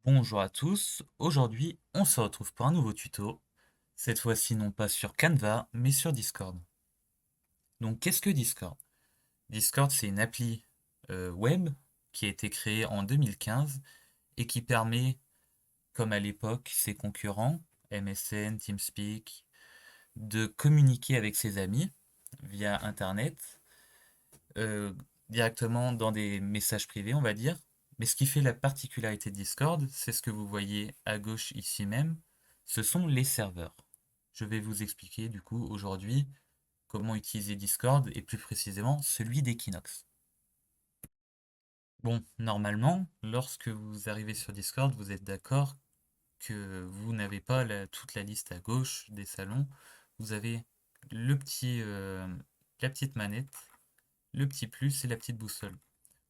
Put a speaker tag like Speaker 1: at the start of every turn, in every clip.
Speaker 1: Bonjour à tous, aujourd'hui on se retrouve pour un nouveau tuto, cette fois-ci non pas sur Canva mais sur Discord. Donc qu'est-ce que Discord? Discord c'est une appli web qui a été créée en 2015 et qui permet, comme à l'époque ses concurrents, MSN, TeamSpeak, de communiquer avec ses amis via Internet, euh, directement dans des messages privés on va dire. Mais ce qui fait la particularité de Discord, c'est ce que vous voyez à gauche ici même, ce sont les serveurs. Je vais vous expliquer du coup aujourd'hui comment utiliser Discord et plus précisément celui d'Equinox. Bon, normalement, lorsque vous arrivez sur Discord, vous êtes d'accord que vous n'avez pas toute la liste à gauche des salons. Vous avez la petite manette, le petit plus et la petite boussole.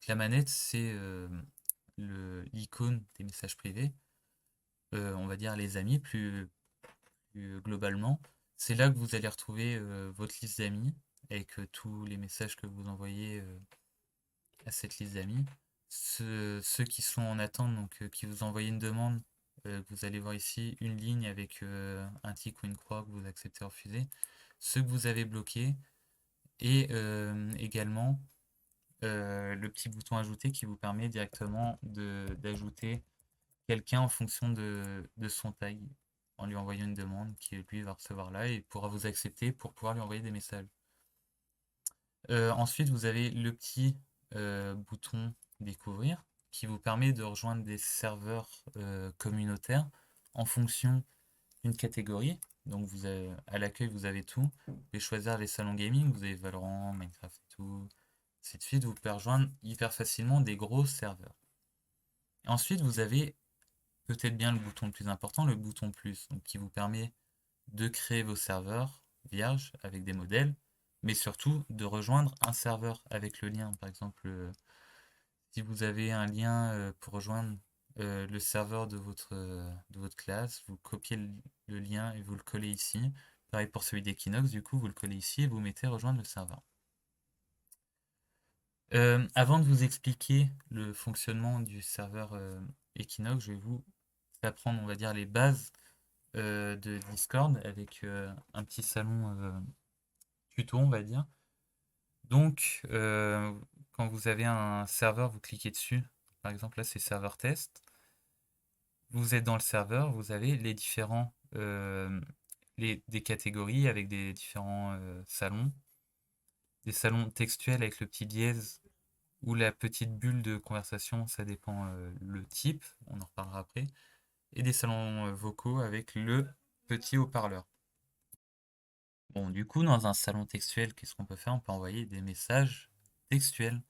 Speaker 1: La manette, c'est l'icône des messages privés, on va dire les amis plus globalement. C'est là que vous allez retrouver votre liste d'amis avec tous les messages que vous envoyez à cette liste d'amis. Ceux qui sont en attente, donc qui vous envoient une demande, vous allez voir ici une ligne avec un tic ou une croix que vous acceptez ou refusez. Ceux que vous avez bloqués et également le petit bouton ajouter qui vous permet directement d'ajouter quelqu'un en fonction de son tag en lui envoyant une demande qui lui va recevoir là et pourra vous accepter pour pouvoir lui envoyer des messages. Ensuite, vous avez le petit bouton découvrir qui vous permet de rejoindre des serveurs communautaires en fonction d'une catégorie. Donc à l'accueil, vous avez tout. Vous pouvez choisir les salons gaming, vous avez Valorant, Minecraft et tout. Ainsi de suite, vous pouvez rejoindre hyper facilement des gros serveurs. Ensuite, vous avez peut-être bien le bouton le plus important, le bouton plus, donc qui vous permet de créer vos serveurs vierges avec des modèles, mais surtout de rejoindre un serveur avec le lien. Par exemple, si vous avez un lien pour rejoindre le serveur de votre classe, vous copiez le lien et vous le collez ici. Pareil pour celui d'Equinox, du coup, vous le collez ici et vous mettez rejoindre le serveur. Avant de vous expliquer le fonctionnement du serveur Equinox, je vais vous apprendre, on va dire, les bases de Discord avec un petit salon tuto, on va dire. Donc, quand vous avez un serveur, vous cliquez dessus. Par exemple, là, c'est serveur test. Vous êtes dans le serveur, vous avez les différents des catégories avec des différents salons. Des salons textuels avec le petit dièse ou la petite bulle de conversation, ça dépend le type, on en reparlera après. Et des salons vocaux avec le petit haut-parleur. Bon, du coup, dans un salon textuel, qu'est-ce qu'on peut faire? On peut envoyer des messages textuels.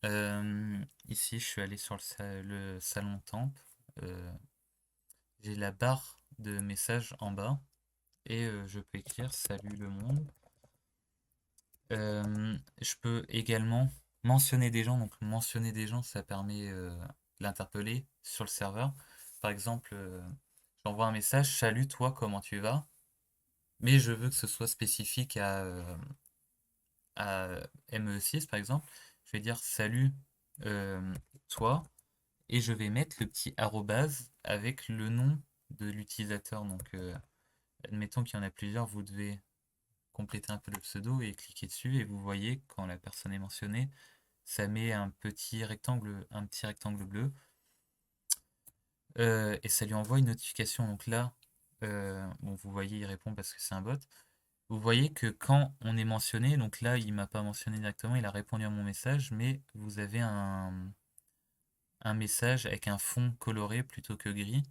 Speaker 1: Ici, je suis allé sur le salon temp. Euh, j'ai la barre de messages en bas et je peux écrire salut le monde. Je peux également mentionner des gens. Donc, mentionner des gens, ça permet de l'interpeller sur le serveur. Par exemple, j'envoie un message, salut toi, comment tu vas? Mais je veux que ce soit spécifique à ME6 par exemple. Je vais dire salut euh, toi et je vais mettre le petit arrobase avec le nom de l'utilisateur. Donc, admettons qu'il y en a plusieurs, vous devez compléter un peu le pseudo et cliquer dessus et vous voyez quand la personne est mentionnée, ça met un petit rectangle bleu et ça lui envoie une notification. Donc là, bon, vous voyez, il répond parce que c'est un bot. Vous voyez que quand on est mentionné, donc là, il m'a pas mentionné directement, il a répondu à mon message, mais vous avez un message avec un fond coloré plutôt que gris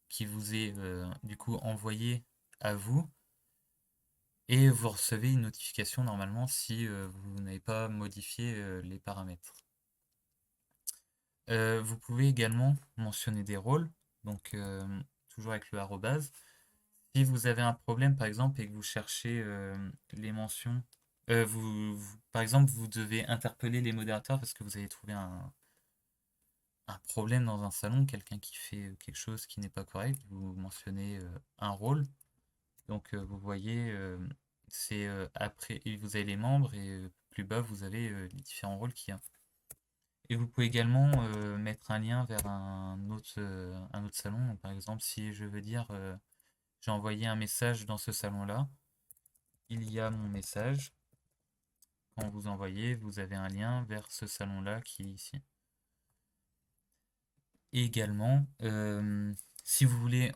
Speaker 1: qui vous est du coup envoyé à vous et vous recevez une notification normalement si vous n'avez pas modifié les paramètres. Vous pouvez également mentionner des rôles, donc toujours avec le arrobase. Si vous avez un problème par exemple et que vous cherchez les mentions, par exemple vous devez interpeller les modérateurs parce que vous avez trouvé un problème dans un salon, quelqu'un qui fait quelque chose qui n'est pas correct, vous mentionnez un rôle. Donc vous voyez, c'est après, et vous avez les membres et plus bas vous avez les différents rôles qu'il y a. Et vous pouvez également mettre un lien vers un autre salon. Donc, par exemple, si je veux dire j'ai envoyé un message dans ce salon-là, il y a mon message. Quand vous envoyez, vous avez un lien vers ce salon-là qui est ici. Et également, si vous voulez,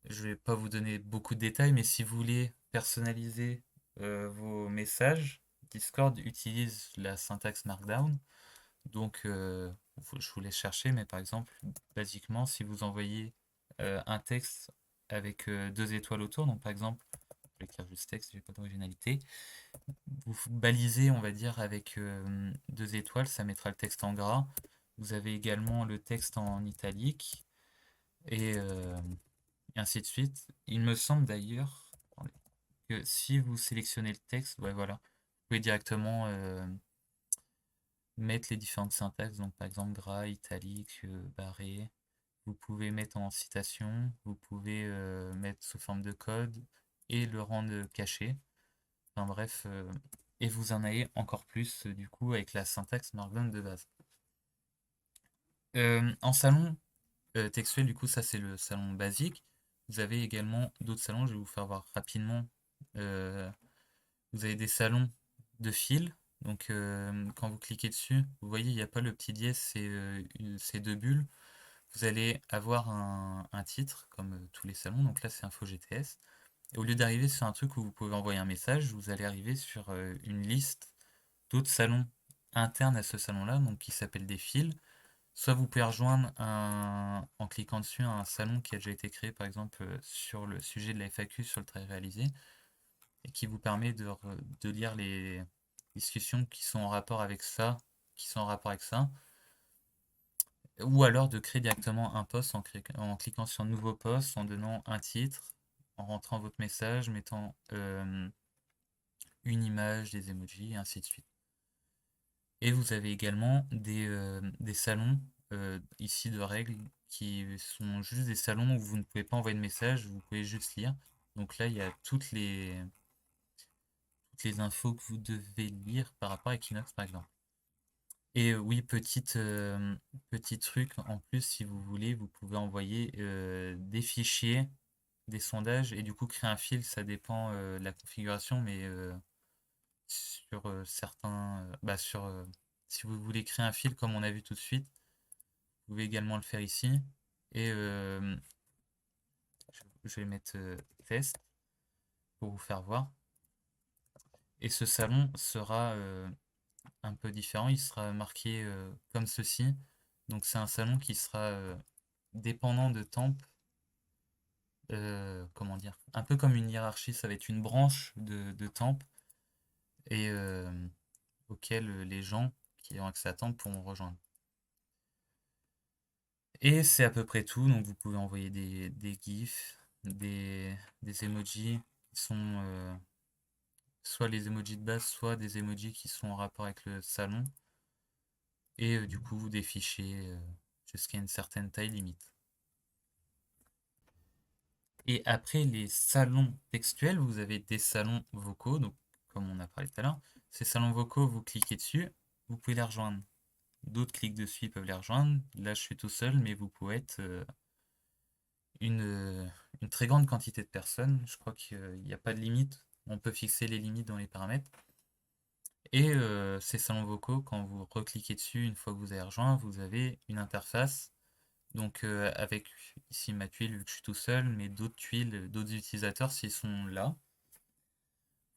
Speaker 1: je vais pas vous donner beaucoup de détails, mais si vous voulez personnaliser vos messages, Discord utilise la syntaxe Markdown. Donc, je vous laisse chercher, mais par exemple, basiquement, si vous envoyez un texte avec deux étoiles autour, donc par exemple, je vais écrire juste texte, j'ai pas d'originalité, vous balisez, on va dire, avec deux étoiles, ça mettra le texte en gras. Vous avez également le texte en italique et ainsi de suite. Il me semble d'ailleurs attendez, que si vous sélectionnez le texte, ouais, voilà, vous pouvez directement mettre les différentes syntaxes, donc par exemple gras, italique, barré. Vous pouvez mettre en citation, vous pouvez mettre sous forme de code et le rendre caché. Enfin bref, et vous en avez encore plus du coup avec la syntaxe Markdown de base. En salon textuel, du coup, ça c'est le salon basique. Vous avez également d'autres salons, je vais vous faire voir rapidement. Euh, Vous avez des salons de fil. Donc quand vous cliquez dessus, vous voyez, il n'y a pas le petit dièse, c'est deux bulles. Vous allez avoir un titre, comme tous les salons. Donc là, c'est Info GTS. Et au lieu d'arriver sur un truc où vous pouvez envoyer un message, vous allez arriver sur une liste d'autres salons internes à ce salon-là, donc qui s'appellent des fils. Soit vous pouvez rejoindre en cliquant dessus un salon qui a déjà été créé, par exemple, sur le sujet de la FAQ sur le travail réalisé, et qui vous permet de lire les discussions qui sont en rapport avec ça, qui sont en rapport avec ça, ou alors de créer directement un post en cliquant sur Nouveau post, en donnant un titre, en rentrant votre message, mettant une image, des emojis, et ainsi de suite. Et vous avez également des salons ici de règles qui sont juste des salons où vous ne pouvez pas envoyer de message, vous pouvez juste lire. Donc là, il y a toutes les infos que vous devez lire par rapport à Equinox par exemple. Et oui, petit truc en plus, si vous voulez, vous pouvez envoyer des fichiers, des sondages, et du coup créer un fil, ça dépend de la configuration, mais sur certains, si vous voulez créer un fil comme on a vu tout de suite, vous pouvez également le faire ici. Et je vais mettre test pour vous faire voir. Et ce salon sera un peu différent, il sera marqué comme ceci. Donc c'est un salon qui sera dépendant de temp, comment dire, un peu comme une hiérarchie, ça va être une branche de temp et auquel les gens qui ont accès à temp pourront rejoindre. Et c'est à peu près tout, donc vous pouvez envoyer des GIFs, des emojis qui sont soit les emojis de base, soit des emojis qui sont en rapport avec le salon, et du coup des fichiers jusqu'à une certaine taille limite. Et après les salons textuels, vous avez des salons vocaux, donc comme on a parlé tout à l'heure. Ces salons vocaux, vous cliquez dessus, vous pouvez les rejoindre. D'autres cliquent dessus, ils peuvent les rejoindre. Là, je suis tout seul, mais vous pouvez être une, euh, une très grande quantité de personnes. Je crois qu'il n'y a pas de limite. On peut fixer les limites dans les paramètres. Et ces salons vocaux, quand vous recliquez dessus, une fois que vous avez rejoint, vous avez une interface. Donc avec ici ma tuile, vu que je suis tout seul, mais d'autres tuiles, d'autres utilisateurs s'ils sont là.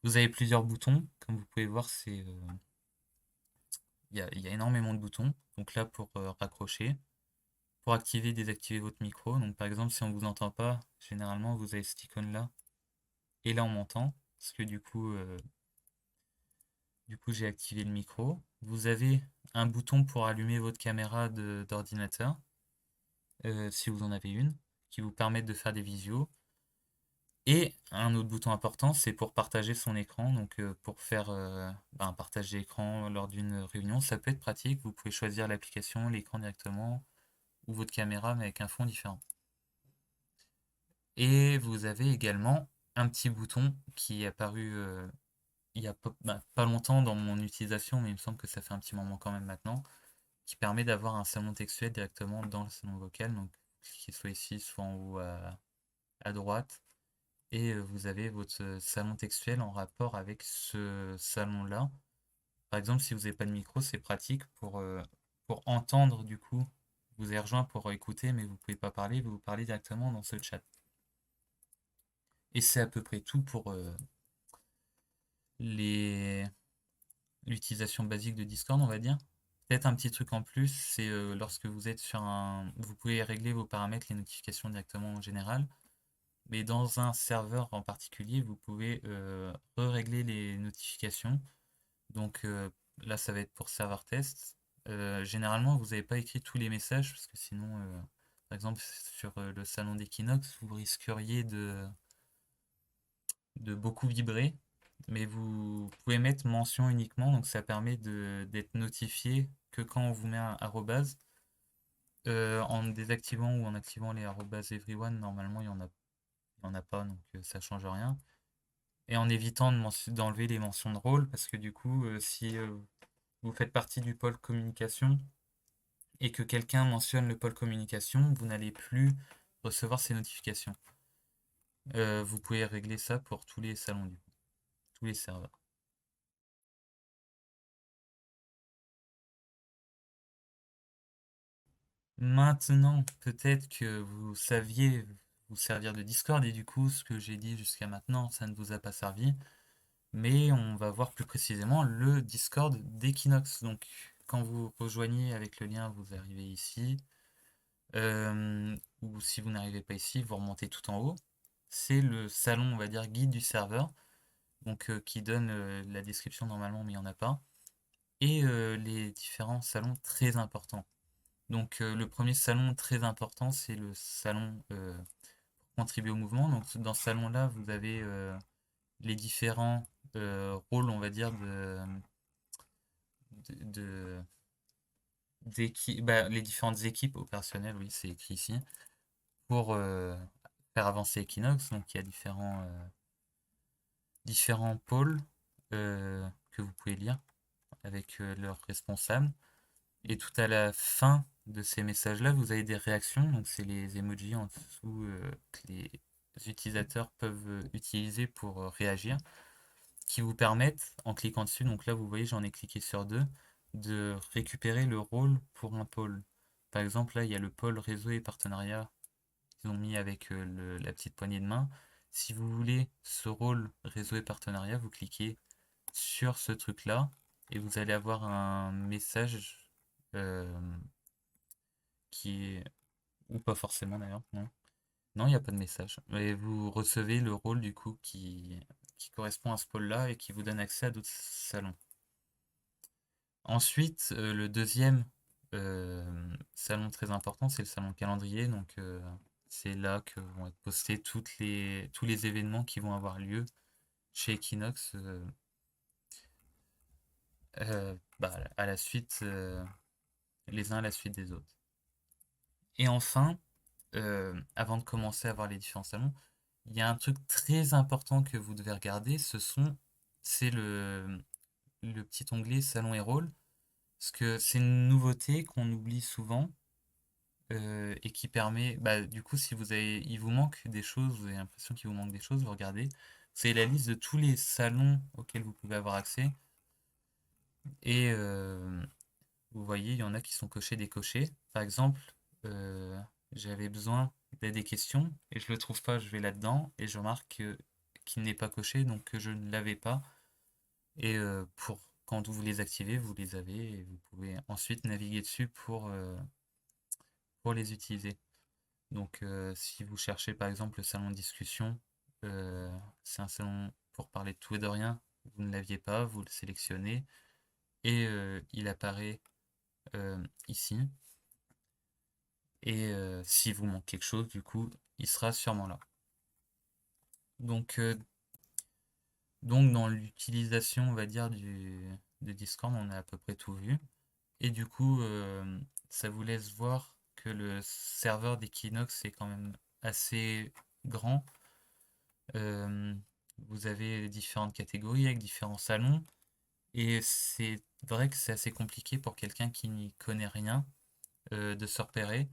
Speaker 1: Vous avez plusieurs boutons. Comme vous pouvez voir, il y a énormément de boutons. Donc là pour raccrocher. Pour activer, désactiver votre micro. Donc par exemple, si on vous entend pas, généralement vous avez cette icône là. Et là on m'entend. Parce que du coup j'ai activé le micro. Vous avez un bouton pour allumer votre caméra d'ordinateur. Si vous en avez une. Qui vous permet de faire des visios. Et un autre bouton important, c'est pour partager son écran. Donc pour faire un partage d'écran lors d'une réunion, ça peut être pratique. Vous pouvez choisir l'application, l'écran directement, ou votre caméra, mais avec un fond différent. Et vous avez également un petit bouton qui est apparu il y a pas longtemps dans mon utilisation, mais il me semble que ça fait un petit moment quand même maintenant, qui permet d'avoir un salon textuel directement dans le salon vocal. Donc, cliquez soit ici, soit en haut à droite. Et vous avez votre salon textuel en rapport avec ce salon-là. Par exemple, si vous n'avez pas de micro, c'est pratique pour entendre du coup. Vous avez rejoint pour écouter, mais vous ne pouvez pas parler, vous parlez directement dans ce chat. Et c'est à peu près tout pour les l'utilisation basique de Discord, on va dire. Peut-être un petit truc en plus, c'est lorsque vous êtes sur un... Vous pouvez régler vos paramètres, les notifications directement en général. Mais dans un serveur en particulier, vous pouvez régler les notifications. Donc là, ça va être pour serveur test. Généralement, vous n'avez pas écrit tous les messages, parce que sinon, par exemple, sur le salon d'Equinox, vous risqueriez de beaucoup vibrer. Mais vous pouvez mettre mention uniquement, donc ça permet d'être notifié que quand on vous met un arrobase. En désactivant ou en activant les arrobas everyone, normalement, il y en a pas, donc ça change rien. Et en évitant d'enlever les mentions de rôle, parce que du coup, si vous faites partie du pôle communication et que quelqu'un mentionne le pôle communication, vous n'allez plus recevoir ces notifications. Vous pouvez régler ça pour tous les salons, du coup, tous les serveurs. Maintenant, peut-être que vous saviez vous servir de Discord et du coup, ce que j'ai dit jusqu'à maintenant, ça ne vous a pas servi. Mais on va voir plus précisément le Discord d'Equinox. Donc, quand vous rejoignez avec le lien, vous arrivez ici. Ou si vous n'arrivez pas ici, vous remontez tout en haut. C'est le salon, on va dire, guide du serveur. Donc, qui donne la description normalement, mais il n'y en a pas. Et les différents salons très importants. Donc, le premier salon très important, c'est le salon pour contribuer au mouvement. Donc, dans ce salon-là, vous avez les différents rôles, on va dire, de, les différentes équipes opérationnelles, oui, c'est écrit ici, pour faire avancer Equinox. Donc il y a différents pôles que vous pouvez lire avec leurs responsables. Et tout à la fin de ces messages-là, vous avez des réactions. Donc c'est les emojis en dessous que les utilisateurs peuvent utiliser pour réagir, qui vous permettent, en cliquant dessus, donc là vous voyez j'en ai cliqué sur deux, de récupérer le rôle pour un pôle. Par exemple là il y a le pôle réseau et partenariat qu'ils ont mis avec la petite poignée de main. Si vous voulez ce rôle réseau et partenariat, vous cliquez sur ce truc là et vous allez avoir un message euh, qui est... ou pas forcément d'ailleurs, non. Non, il n'y a pas de message. Mais vous recevez le rôle du coup qui correspond à ce pôle-là et qui vous donne accès à d'autres salons. Ensuite, le deuxième salon très important, c'est le salon calendrier. Donc, c'est là que vont être postés tous les événements qui vont avoir lieu chez Equinox à la suite, les uns à la suite des autres. Et enfin, avant de commencer à voir les différents salons, il y a un truc très important que vous devez regarder, c'est le petit onglet Salon et rôle, parce que c'est une nouveauté qu'on oublie souvent et qui permet, bah, du coup, si il vous manque des choses, vous avez l'impression qu'il vous manque des choses, vous regardez, c'est la liste de tous les salons auxquels vous pouvez avoir accès et vous voyez, il y en a qui sont cochés, décochés. Par exemple, euh, j'avais besoin d'aide des questions et je le trouve pas, je vais là-dedans et je remarque qu'il n'est pas coché, donc que je ne l'avais pas. Et quand vous les activez, vous les avez et vous pouvez ensuite naviguer dessus pour les utiliser. Donc si vous cherchez par exemple le salon de discussion, euh, c'est un salon pour parler de tout et de rien, vous ne l'aviez pas, vous le sélectionnez et il apparaît ici. Et si vous manque quelque chose, du coup, il sera sûrement là. Donc, dans l'utilisation, on va dire, de Discord, on a à peu près tout vu. Et du coup, ça vous laisse voir que le serveur d'Equinox est quand même assez grand. Euh, Vous avez différentes catégories avec différents salons. Et c'est vrai que c'est assez compliqué pour quelqu'un qui n'y connaît rien de se repérer.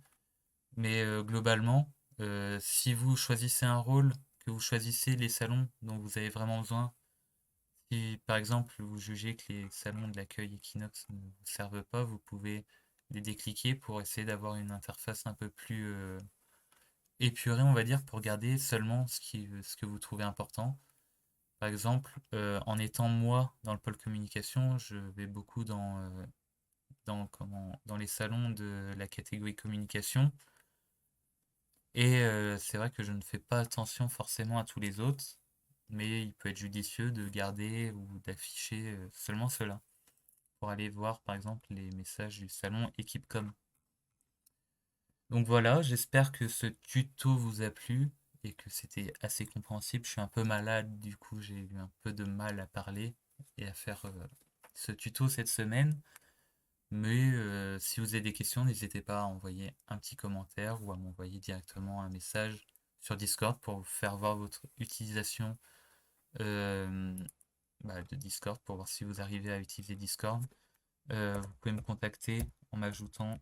Speaker 1: Mais globalement, si vous choisissez un rôle, que vous choisissez les salons dont vous avez vraiment besoin, si par exemple vous jugez que les salons de l'accueil Equinox ne vous servent pas, vous pouvez les décliquer pour essayer d'avoir une interface un peu plus épurée, on va dire, pour garder seulement ce que vous trouvez important. Par exemple, en étant moi dans le pôle communication, je vais beaucoup dans les salons de la catégorie communication. Et c'est vrai que je ne fais pas attention forcément à tous les autres, mais il peut être judicieux de garder ou d'afficher seulement cela pour aller voir par exemple les messages du salon EquipeCom. Donc voilà, j'espère que ce tuto vous a plu et que c'était assez compréhensible. Je suis un peu malade, du coup j'ai eu un peu de mal à parler et à faire ce tuto cette semaine. Mais si vous avez des questions, n'hésitez pas à envoyer un petit commentaire ou à m'envoyer directement un message sur Discord pour vous faire voir votre utilisation euh, de Discord, pour voir si vous arrivez à utiliser Discord. Vous pouvez me contacter en m'ajoutant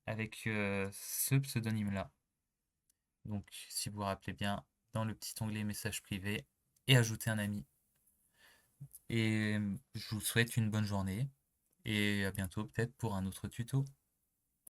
Speaker 1: avec ce pseudonyme-là. Donc si vous vous rappelez bien, dans le petit onglet message privé et ajouter un ami. Et je vous souhaite une bonne journée et à bientôt peut-être pour un autre tuto.